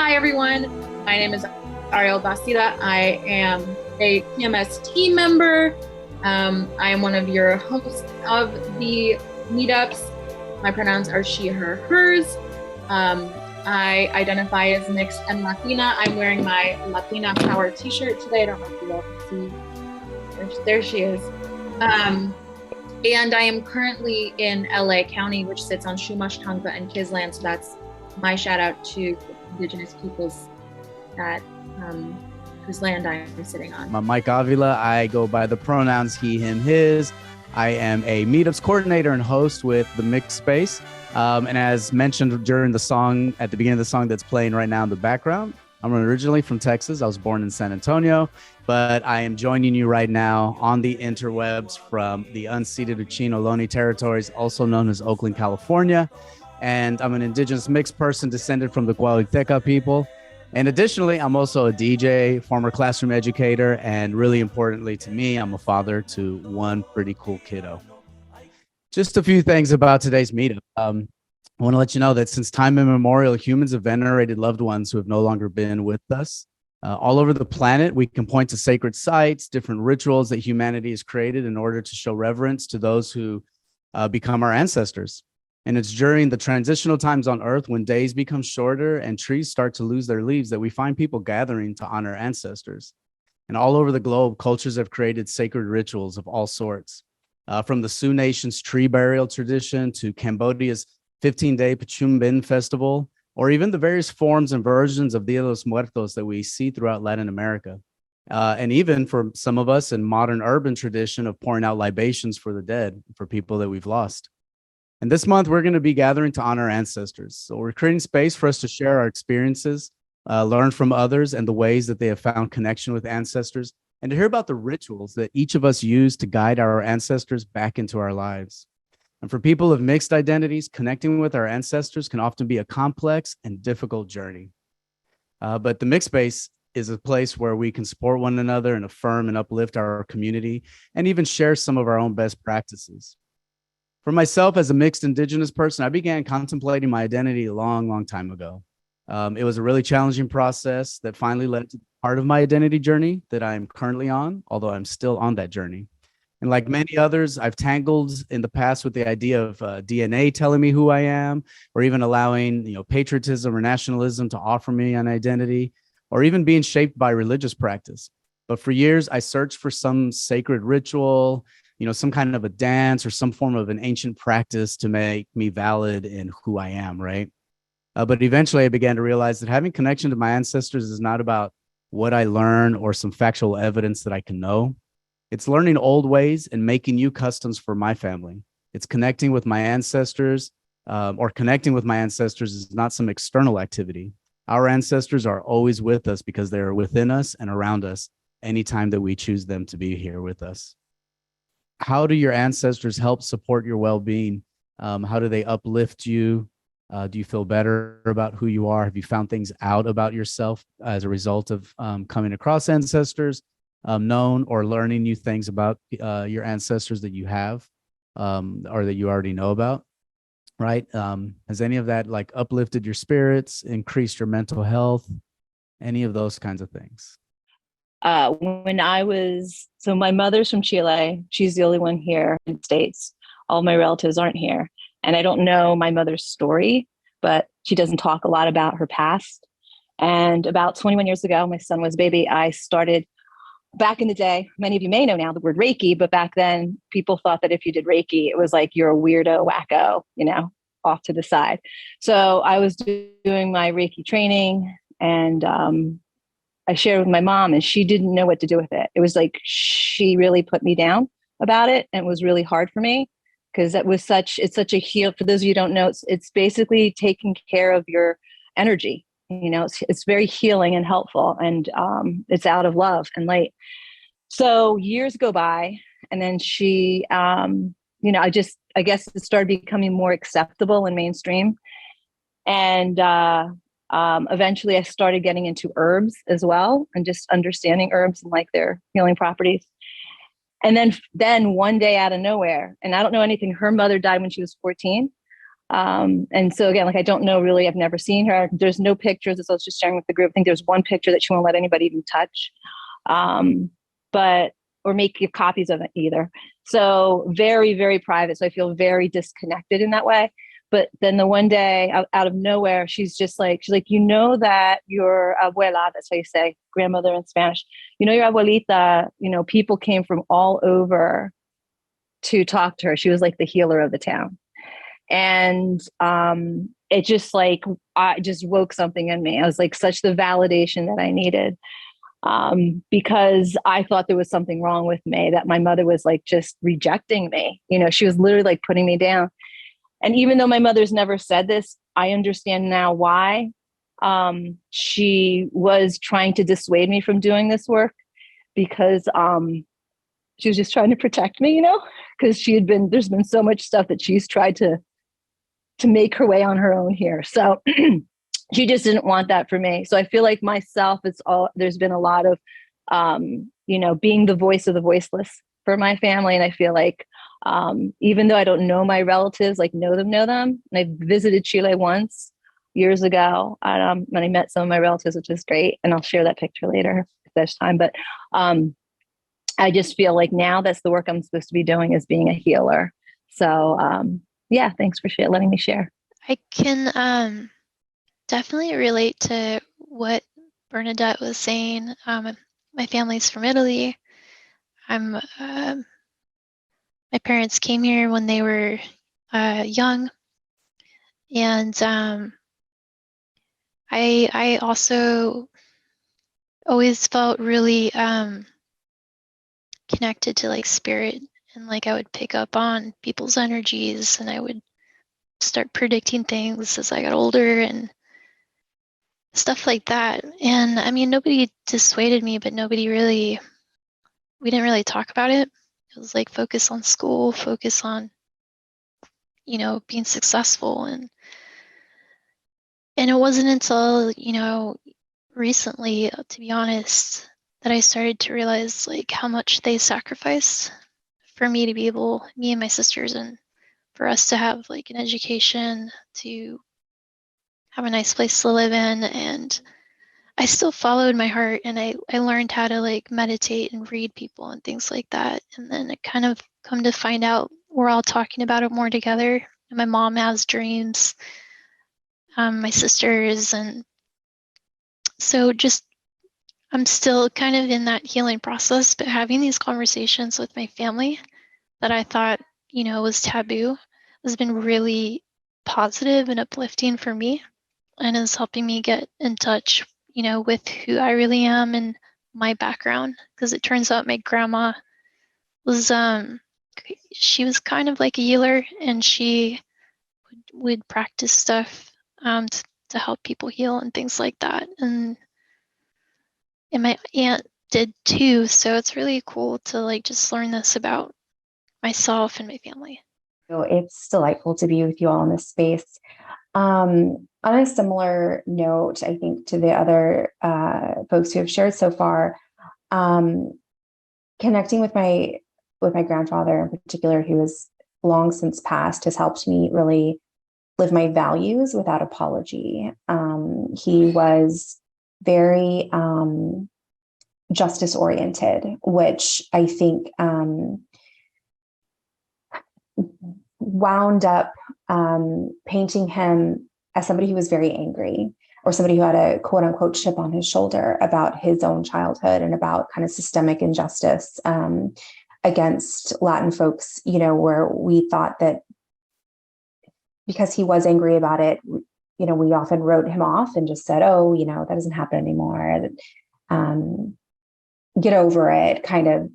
Hi, everyone. My name is Ariel Bastida. I am a TMS team member. I am one of your hosts of the meetups. My pronouns are she, her, hers. I identify as mixed and Latina. I'm wearing my Latina Power t-shirt today. I don't know if you all can see. There she is. And I am currently in LA County, which sits on Chumash, Tongva, and Kisland. So that's my shout out to Indigenous peoples that whose land I am sitting on. I'm Mike Avila. I go by the pronouns he, him, his. I am a meetups coordinator and host with the Mixed Space. And as mentioned during the song, at the beginning of the song that's playing right now in the background, I'm originally from Texas. I was born in San Antonio, but I am joining you right now on the interwebs from the unceded Uchino-Ohlone territories, also known as Oakland, California. And I'm an indigenous mixed person descended from the Gualiteca people. And additionally, I'm also a DJ, former classroom educator, and really importantly to me, I'm a father to one pretty cool kiddo. Just a few things about today's meetup. I want to let you know that since time immemorial, humans have venerated loved ones who have no longer been with us. All over the planet, we can point to sacred sites, different rituals that humanity has created in order to show reverence to those who become our ancestors. And it's during the transitional times on Earth when days become shorter and trees start to lose their leaves that we find people gathering to honor ancestors. And all over the globe, cultures have created sacred rituals of all sorts. From the Sioux Nation's tree burial tradition to Cambodia's 15-day Pachumbin festival, or even the various forms and versions of Dia de los Muertos that we see throughout Latin America. And even for some of us in modern urban tradition of pouring out libations for the dead, for people that we've lost. And this month, we're going to be gathering to honor ancestors. So we're creating space for us to share our experiences, learn from others and the ways that they have found connection with ancestors, and to hear about the rituals that each of us use to guide our ancestors back into our lives. And for people of mixed identities, connecting with our ancestors can often be a complex and difficult journey. But the Mixed Space is a place where we can support one another and affirm and uplift our community and even share some of our own best practices. For myself, as a mixed Indigenous person, I began contemplating my identity a long time ago. It was a really challenging process that finally led to part of my identity journey that I'm currently on, although I'm still on that journey. And like many others, I've tangled in the past with the idea of DNA telling me who I am, or even allowing patriotism or nationalism to offer me an identity, or even being shaped by religious practice. But for years, I searched for some sacred ritual, some kind of a dance or some form of an ancient practice to make me valid in who I am, right? But eventually I began to realize that having connection to my ancestors is not about what I learn or some factual evidence that I can know. It's learning old ways and making new customs for my family. It's connecting with my ancestors, or connecting with my ancestors is not some external activity. Our ancestors are always with us because they are within us and around us anytime that we choose them to be here with us. How do your ancestors help support your well-being? How do they uplift you? Do you feel better about who you are? Have you found things out about yourself as a result of coming across ancestors, known or learning new things about your ancestors that you have or that you already know about, right? Has any of that like uplifted your spirits, increased your mental health, any of those kinds of things? So my mother's from Chile. She's the only one here in the States. All my relatives aren't here. And I don't know my mother's story, but she doesn't talk a lot about her past. And about 21 years ago, my son was a baby, I started, back in the day, many of you may know now the word Reiki, but back then people thought that if you did Reiki, it was like you're a weirdo, wacko, off to the side. So I was doing my Reiki training and I shared with my mom and she didn't know what to do with it. It was like, she really put me down about it. And it was really hard for me because it's such a heal. For those of you who don't know, it's basically taking care of your energy. It's very healing and helpful, and it's out of love and light. So years go by, and then she, I guess it started becoming more acceptable and mainstream. And eventually I started getting into herbs as well, and just understanding herbs and like their healing properties. And then one day out of nowhere, and I don't know anything, her mother died when she was 14. And so again, like, I don't know really, I've never seen her. There's no pictures. So I was just sharing with the group. I think there's one picture that she won't let anybody even touch, but, or make copies of it either. So very, very private. So I feel very disconnected in that way. But then the one day out of nowhere, she's like, you know, that your abuela, that's how you say grandmother in Spanish, you know, your abuelita, you know, people came from all over to talk to her. She was like the healer of the town. And it just like, I just woke something in me. I was like, such the validation that I needed, because I thought there was something wrong with me, that my mother was like just rejecting me. You know, she was literally like putting me down. And even though my mother's never said this, I understand now why. She was trying to dissuade me from doing this work, because she was just trying to protect me, you know, because there's been so much stuff that she's tried to make her way on her own here. So she just didn't want that for me. So I feel like myself, there's been a lot of, you know, being the voice of the voiceless for my family. And I feel like, even though I don't know my relatives, like know them. And I visited Chile once years ago, and I met some of my relatives, which is great. And I'll share that picture later if there's time. But I just feel like now that's the work I'm supposed to be doing, is being a healer. So yeah, thanks for letting me share. I can definitely relate to what Bernadette was saying. My family's from Italy. My parents came here when they were young, and I also always felt really connected to like spirit, and like I would pick up on people's energies, and I would start predicting things as I got older and stuff like that. And I mean, nobody dissuaded me, but we didn't really talk about it. It was like focus on school, focus on, you know, being successful. And it wasn't until, you know, recently, to be honest, that I started to realize like how much they sacrificed for me to be able, me and my sisters, and for us to have like an education, to have a nice place to live in. And I still followed my heart, and I learned how to like meditate and read people and things like that. And then it kind of come to find out we're all talking about it more together. And my mom has dreams, my sisters, and so just I'm still kind of in that healing process, but having these conversations with my family that I thought, you know, was taboo has been really positive and uplifting for me, and is helping me get in touch, you know, with who I really am and my background. Because it turns out my grandma was, she was kind of like a healer, and she would practice stuff to help people heal and things like that. And my aunt did too. So it's really cool to like just learn this about myself and my family. So it's delightful to be with you all in this space. On a similar note, I think, to the other folks who have shared so far, connecting with my grandfather in particular, who has long since passed, has helped me really live my values without apology. He was very justice oriented, which I think wound up painting him as somebody who was very angry, or somebody who had a quote unquote chip on his shoulder about his own childhood and about kind of systemic injustice against Latin folks, you know, where we thought that because he was angry about it, you know, we often wrote him off and just said, oh, you know, that doesn't happen anymore. Get over it kind of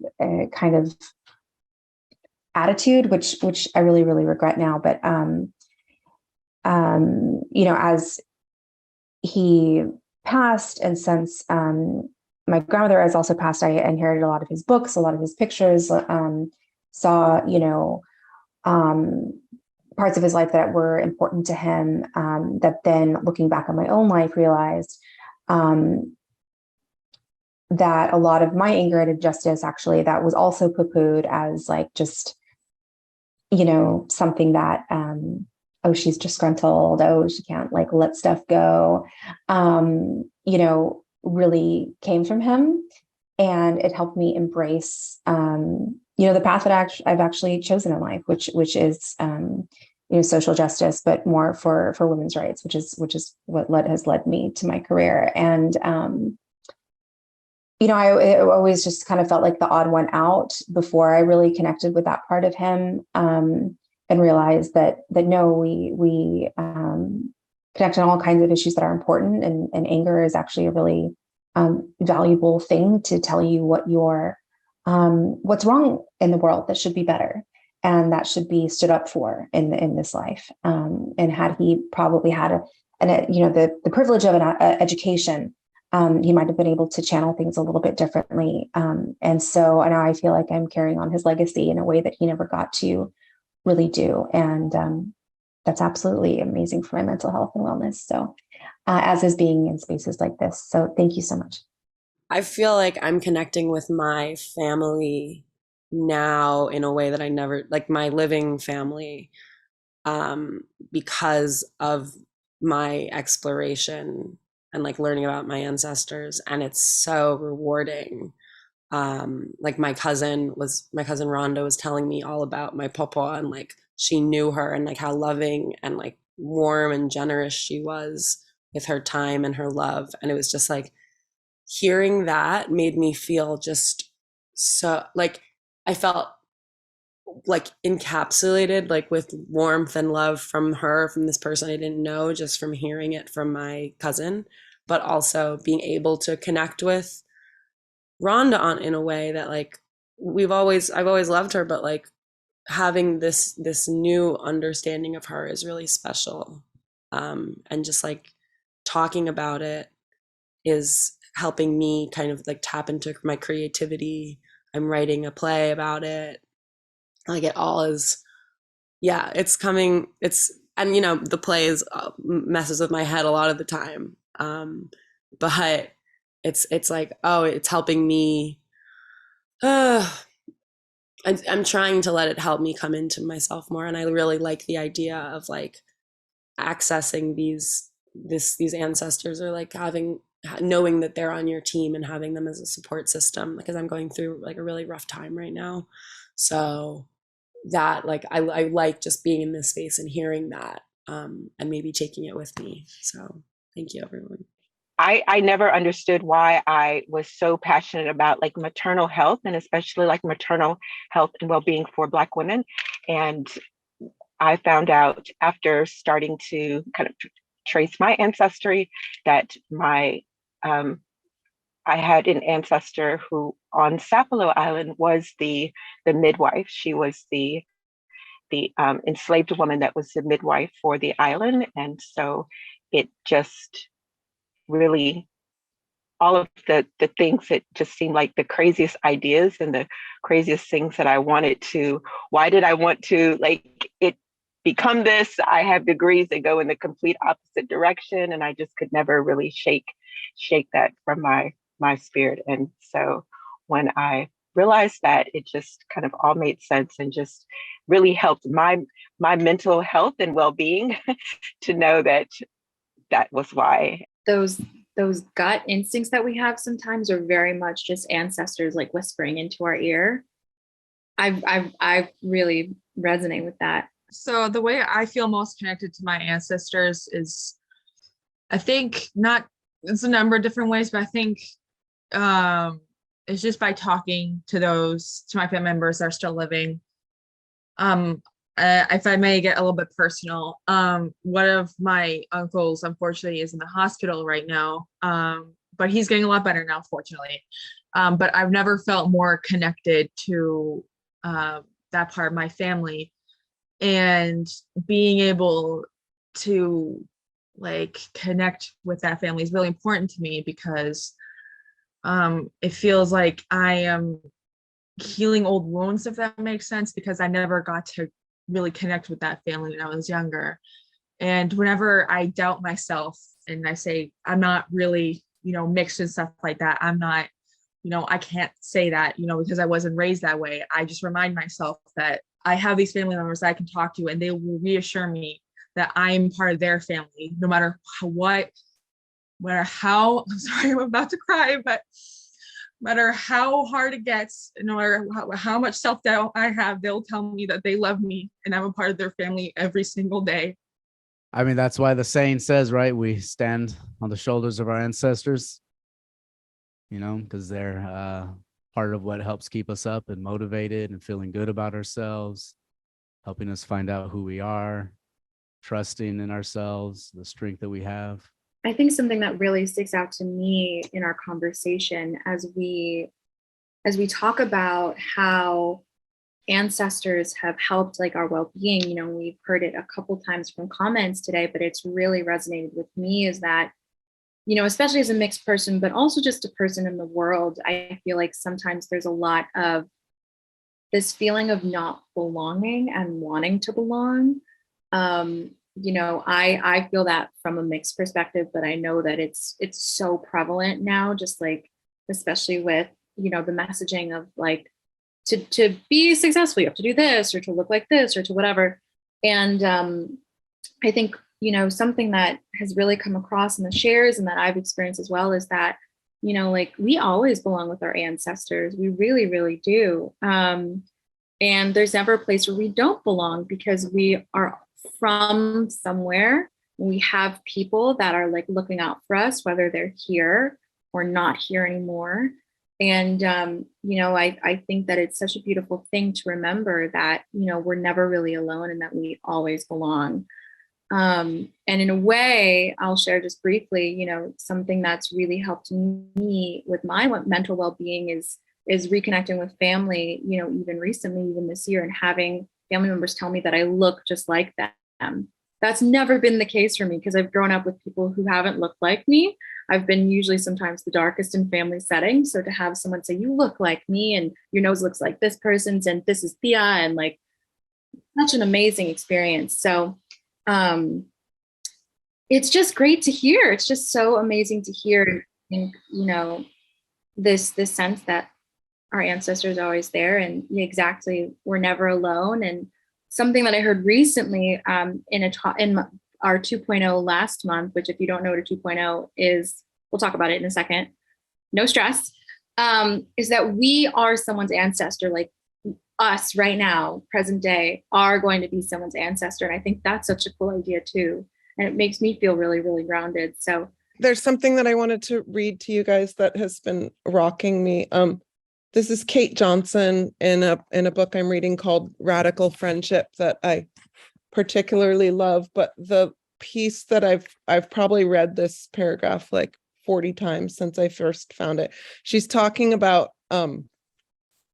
attitude, which I really, really regret now. But, you know, as he passed, and since my grandmother has also passed, I inherited a lot of his books, a lot of his pictures, saw, you know, parts of his life that were important to him, that then looking back on my own life, realized that a lot of my anger at injustice, actually, that was also poo-pooed as like just, you know, something that oh, she's disgruntled, oh, she can't like let stuff go, really came from him. And it helped me embrace, the path that I've actually chosen in life, which is, social justice, but more for women's rights, which is what has led me to my career. And, I always just kind of felt like the odd one out before I really connected with that part of him, and realized that no, we connect on all kinds of issues that are important, and anger is actually a really valuable thing to tell you what's wrong in the world that should be better, and that should be stood up for in this life. And had he probably had the privilege of an education, he might have been able to channel things a little bit differently. And so now I feel like I'm carrying on his legacy in a way that he never got to really do. And that's absolutely amazing for my mental health and wellness. So as is being in spaces like this. So thank you so much. I feel like I'm connecting with my family now in a way that I never, like my living family, because of my exploration and like learning about my ancestors. And it's so rewarding. Like my cousin Rhonda was telling me all about my papa, and like she knew her and like how loving and like warm and generous she was with her time and her love. And it was just like hearing that made me feel just so like I felt like encapsulated like with warmth and love from this person I didn't know, just from hearing it from my cousin, but also being able to connect with Rhonda in a way that like I've always loved her, but like having this new understanding of her is really special. And just like talking about it is helping me kind of like tap into my creativity. I'm writing a play about it. Like it all is, yeah, it's coming. And the play messes with my head a lot of the time. But it's like, oh, it's helping me. I'm trying to let it help me come into myself more. And I really like the idea of like accessing these ancestors, or like knowing that they're on your team and having them as a support system, because I'm going through like a really rough time right now. So that like I like just being in this space and hearing that, and maybe taking it with me. So thank you, everyone. I never understood why I was so passionate about like maternal health, and especially like maternal health and well-being for Black women. And I found out after starting to kind of trace my ancestry that I had an ancestor who on Sapelo Island was the midwife. She was the enslaved woman that was the midwife for the island. And so it just really, all of the things that just seemed like the craziest ideas and the craziest things that why did I want to like it become this? I have degrees that go in the complete opposite direction, and I just could never really shake that from my spirit. And so when I realized that, it just kind of all made sense and just really helped my mental health and well-being to know that was why. Those gut instincts that we have sometimes are very much just ancestors like whispering into our ear. I really resonate with that. So the way I feel most connected to my ancestors is, I think it's a number of different ways, but I think it's just by talking to my family members that are still living. If I may get a little bit personal, one of my uncles, unfortunately, is in the hospital right now, but he's getting a lot better now, fortunately. But I've never felt more connected to that part of my family, and being able to like connect with that family is really important to me, because it feels like I am healing old wounds, if that makes sense, because I never got to really connect with that family when I was younger. And whenever I doubt myself and I say I'm not really, mixed and stuff like that, I'm not, I can't say that, because I wasn't raised that way. I just remind myself that I have these family members I can talk to, and they will reassure me that I'm part of their family, no matter how, I'm sorry, I'm about to cry, but no matter how hard it gets, no matter how much self-doubt I have, they'll tell me that they love me and I'm a part of their family every single day. I mean, that's why the saying says, right, we stand on the shoulders of our ancestors, because they're part of what helps keep us up and motivated and feeling good about ourselves, helping us find out who we are, trusting in ourselves, the strength that we have. I think something that really sticks out to me in our conversation as we talk about how ancestors have helped like our well-being, we've heard it a couple times from comments today, but it's really resonated with me, is that, especially as a mixed person, but also just a person in the world, I feel like sometimes there's a lot of this feeling of not belonging and wanting to belong. I feel that from a mixed perspective, but I know that it's so prevalent now, just like, especially with, the messaging of like, to be successful, you have to do this, or to look like this, or to whatever. And I think, something that has really come across in the shares and that I've experienced as well is that, like we always belong with our ancestors. We really, really do. And there's never a place where we don't belong, because we are from somewhere. We have people that are like looking out for us, whether they're here or not here anymore. And, I think that it's such a beautiful thing to remember that, we're never really alone and that we always belong. And in a way, I'll share just briefly, something that's really helped me with my mental well-being is reconnecting with family, even recently, even this year, and having family members tell me that I look just like them. That's never been the case for me, because I've grown up with people who haven't looked like me. I've been usually sometimes the darkest in family settings. So to have someone say, you look like me and your nose looks like this person's and this is Thea, and like, such an amazing experience. So it's just great to hear. It's just so amazing to hear, and, this sense that our ancestors are always there, and exactly, we're never alone. And something that I heard recently in our 2.0 last month, which if you don't know what a 2.0 is, we'll talk about it in a second, no stress, is that we are someone's ancestor. Like us right now, present day, are going to be someone's ancestor. And I think that's such a cool idea too. And it makes me feel really, really grounded. So there's something that I wanted to read to you guys that has been rocking me. This is Kate Johnson in a book I'm reading called Radical Friendship that I particularly love. But the piece that I've probably read this paragraph like 40 times since I first found it. She's talking about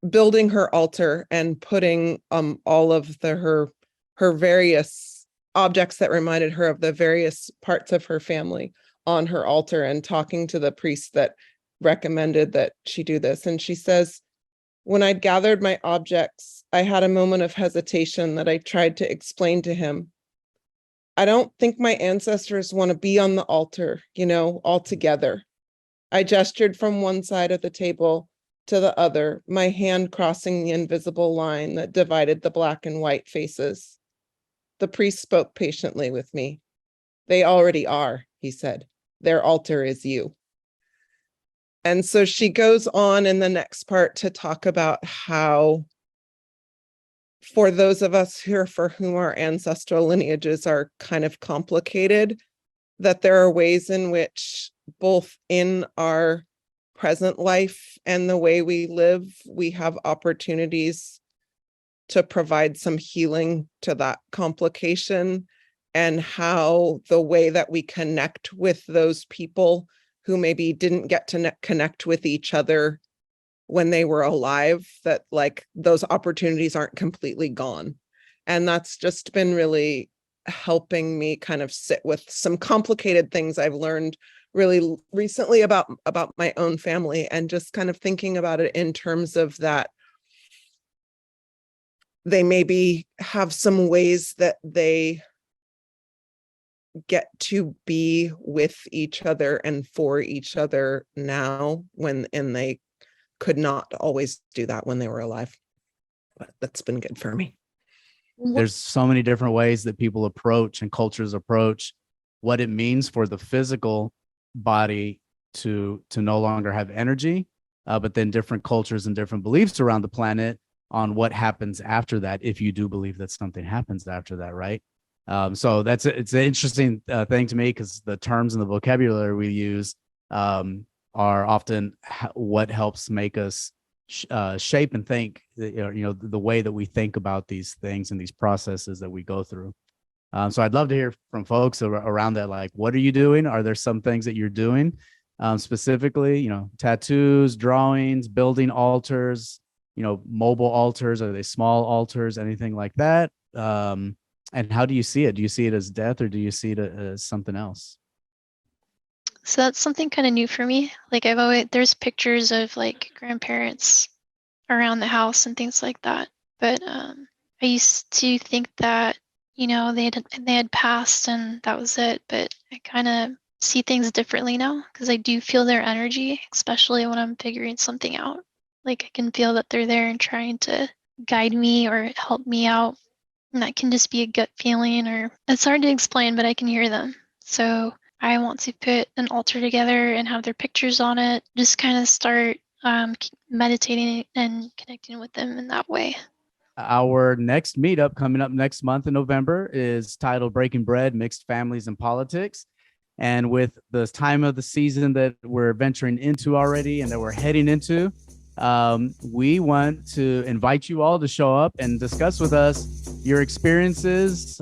building her altar and putting all of her various objects that reminded her of the various parts of her family on her altar, and talking to the priest that recommended that she do this. And she says, when I'd gathered my objects, I had a moment of hesitation that I tried to explain to him. I don't think my ancestors want to be on the altar, all together. I gestured from one side of the table to the other, my hand crossing the invisible line that divided the black and white faces. The priest spoke patiently with me. They already are, he said. Their altar is you. And so she goes on in the next part to talk about how, for those of us for whom our ancestral lineages are kind of complicated, that there are ways in which both in our present life and the way we live, we have opportunities to provide some healing to that complication, and how the way that we connect with those people who maybe didn't get to connect with each other when they were alive, that like those opportunities aren't completely gone. And that's just been really helping me kind of sit with some complicated things I've learned really recently about my own family, and just kind of thinking about it in terms of that they maybe have some ways that they get to be with each other and for each other now, and they could not always do that when they were alive. But that's been good for me. there's so many different ways that people approach and cultures approach what it means for the physical body to no longer have energy, but then different cultures and different beliefs around the planet on what happens after that, if you do believe that something happens after that, right? So it's an interesting thing to me, because the terms and the vocabulary we use are often what helps make us shape and think, the way that we think about these things and these processes that we go through. So I'd love to hear from folks around that. Like, what are you doing? Are there some things that you're doing specifically, tattoos, drawings, building altars, mobile altars? Are they small altars, anything like that? And how do you see it? Do you see it as death, or do you see it as something else? So that's something kind of new for me. Like there's pictures of like grandparents around the house and things like that. But I used to think that, they had passed and that was it. But I kind of see things differently now, because I do feel their energy, especially when I'm figuring something out. Like I can feel that they're there and trying to guide me or help me out. And that can just be a gut feeling, or it's hard to explain, but I can hear them. So I want to put an altar together and have their pictures on it. Just kind of start meditating and connecting with them in that way. Our next meetup coming up next month in November is titled Breaking Bread, Mixed Families and Politics. And with the time of the season that we're venturing into already and that we're heading into, we want to invite you all to show up and discuss with us your experiences,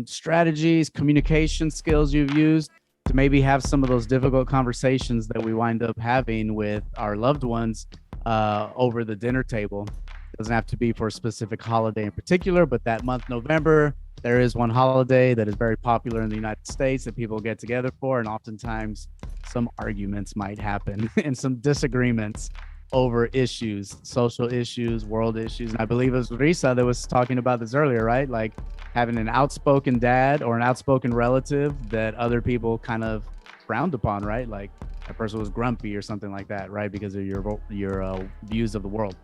strategies, communication skills you've used to maybe have some of those difficult conversations that we wind up having with our loved ones over the dinner table. It doesn't have to be for a specific holiday in particular, but that month, November, there is one holiday that is very popular in the United States that people get together for, and oftentimes some arguments might happen and some disagreements over issues, social issues, world issues. And I believe it was Risa that was talking about this earlier, right? Like having an outspoken dad or an outspoken relative that other people kind of frowned upon, right? Like that person was grumpy or something like that, right? Because of your views of the world.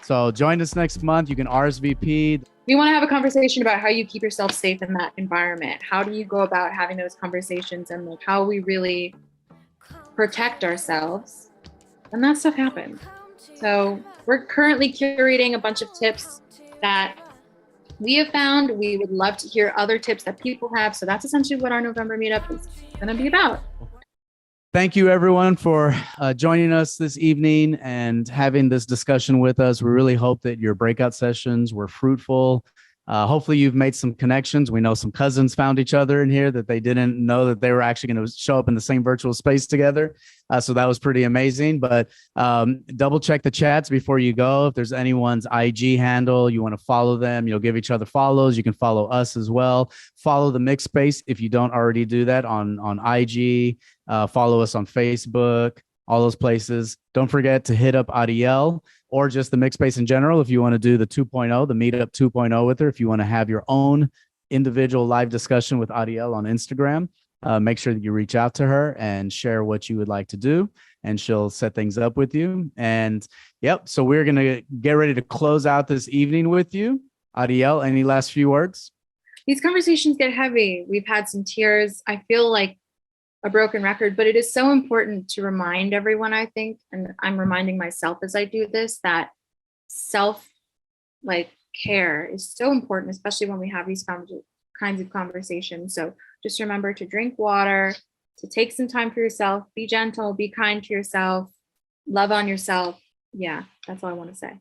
So join us next month. You can RSVP. We want to have a conversation about how you keep yourself safe in that environment. How do you go about having those conversations, and like how we really protect ourselves when that stuff happens. So we're currently curating a bunch of tips that we have found. We would love to hear other tips that people have. So that's essentially what our November meetup is going to be about. Thank you, everyone, for joining us this evening and having this discussion with us. We really hope that your breakout sessions were fruitful. Hopefully you've made some connections. We know some cousins found each other in here that they didn't know that they were actually going to show up in the same virtual space together. So that was pretty amazing. But double check the chats before you go. If there's anyone's IG handle, you want to follow them, you'll give each other follows. You can follow us as well. Follow the Mixed Space if you don't already do that on IG. Follow us on Facebook, all those places. Don't forget to hit up Ariel or just the Mixed Space in general if you want to do the 2.0, the Meetup 2.0 with her. If you want to have your own individual live discussion with Ariel on Instagram, make sure that you reach out to her and share what you would like to do, and she'll set things up with you. And yep, so we're going to get ready to close out this evening with you. Ariel, any last few words? These conversations get heavy. We've had some tears. I feel like a broken record, but it is so important to remind everyone, I think, and I'm reminding myself as I do this, that care is so important, especially when we have these kinds of conversations. So just remember to drink water, to take some time for yourself, be gentle, be kind to yourself, love on yourself. Yeah, that's all I want to say.